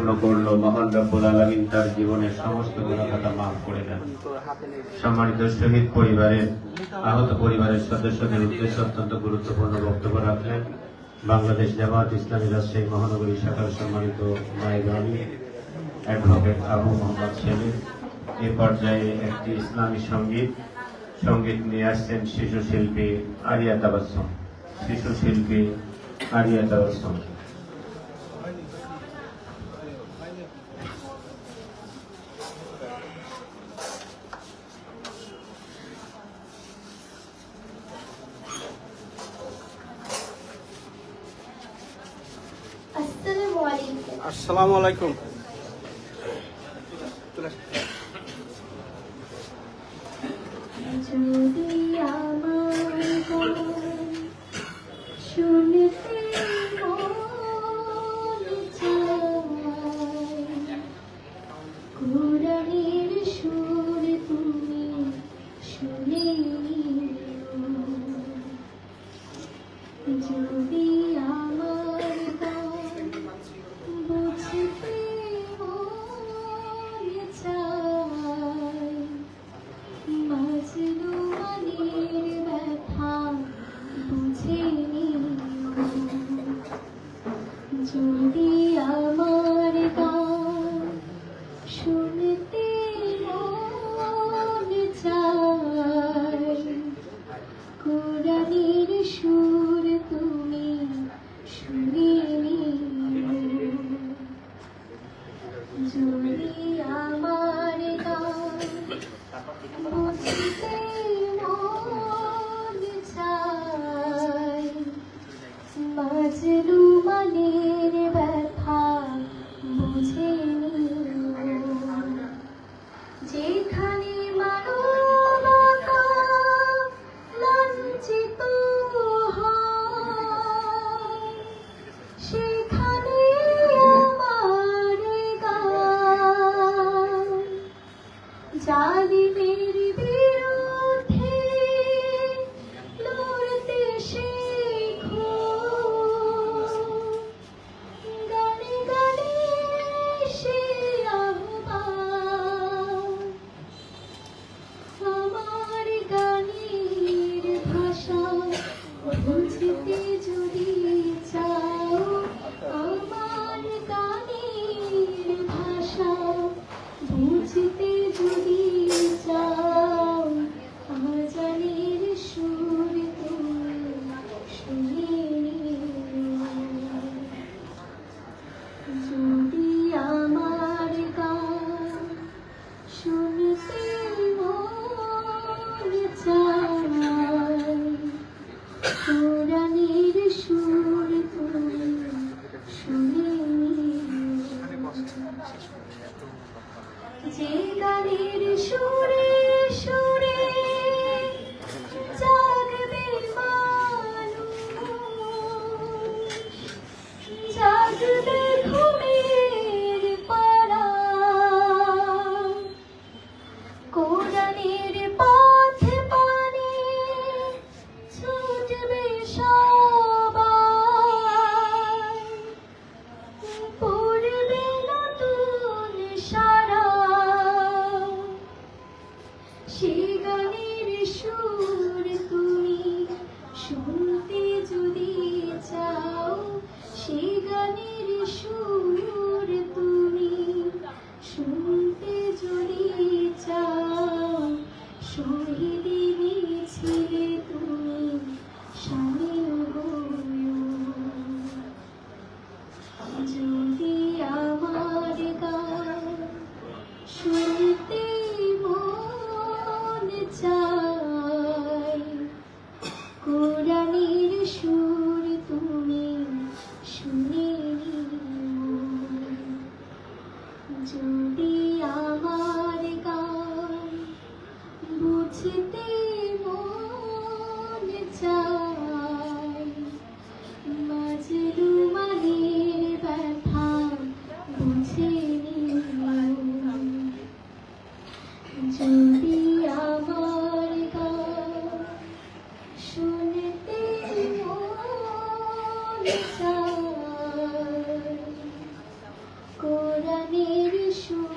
পূর্ণ করলো, মহান রব্বুল আলামিন তার জীবনের সমস্ত গুনাহখাতা মাফ করে দেন। সম্মানিত শহীদ পরিবারের আহত পরিবারের সদস্যদের উদ্দেশ্যে অত্যন্ত গুরুত্বপূর্ণ বক্তব্য রাখলেন বাংলাদেশ জামায়াত ইসলামী রাজশাহী মহানগরী শাখার সম্মানিত নায়েব আমির অ্যাডভোকেট আবু মোহাম্মদ সেলিম। এ পর্যায়ে একটি ইসলামী সঙ্গীত নিয়ে আসছেন শিশু শিল্পী আরিয়া তাবাসসুম। আসসালামু আলাইকুম। যদি আমার শুনতে মন চায়, কোরআনের সুর তুমি শুনে নিও। যদি আমার গান বুঝতে মন চায়, মাজনু মনের ব্যথা বুঝে নিও। যদি আমার গান শুনতে মন চায়, কোরআনের সুর তুমি শুনে নিও। যদি আমার গান বুঝতে মন চায়, মাজনু মনের ব্যথা বুঝে নিও। যেখানে মানবতা লাঞ্ছিত হয়, সেখানে আমার গান জালিমের বিরুদ্ধে লড়তে শেখো। গানে গানে সে আহ্বান, আমার গানের ভাষা বুঝতে যদি চাও, আমার গানের ভাষা বুঝতে যদি চাও, আজানের সুর তুমি শুনে নিও। যদি আমার গান শুনতে মন চায়, কোরআনের সুর তুমি শুনে নিও। যে গানের সুরে সুরে জাগবে মানুষ, জাগবে ঘুমের পাড়া, কোরআনের পথে পানে ছুটবে সবাই, পড়বে নতুন সারা। সে গানের সুর তুমি শুনতে যদি চাও, সে গানের সুর তুমি শুনতে যদি চাও, শহীদি মিছিলে তুমি শামিল হইও। যদি আমার গান শুনতে মন চায়, কোরআনের সুর তুমি শুনে নিও। যদি আমার গান বুঝতে মন চায়, মাজনু মনের ব্যথা বুঝে নিও। যদি আমার গান শুনতে মন চায়, পরাণের সুর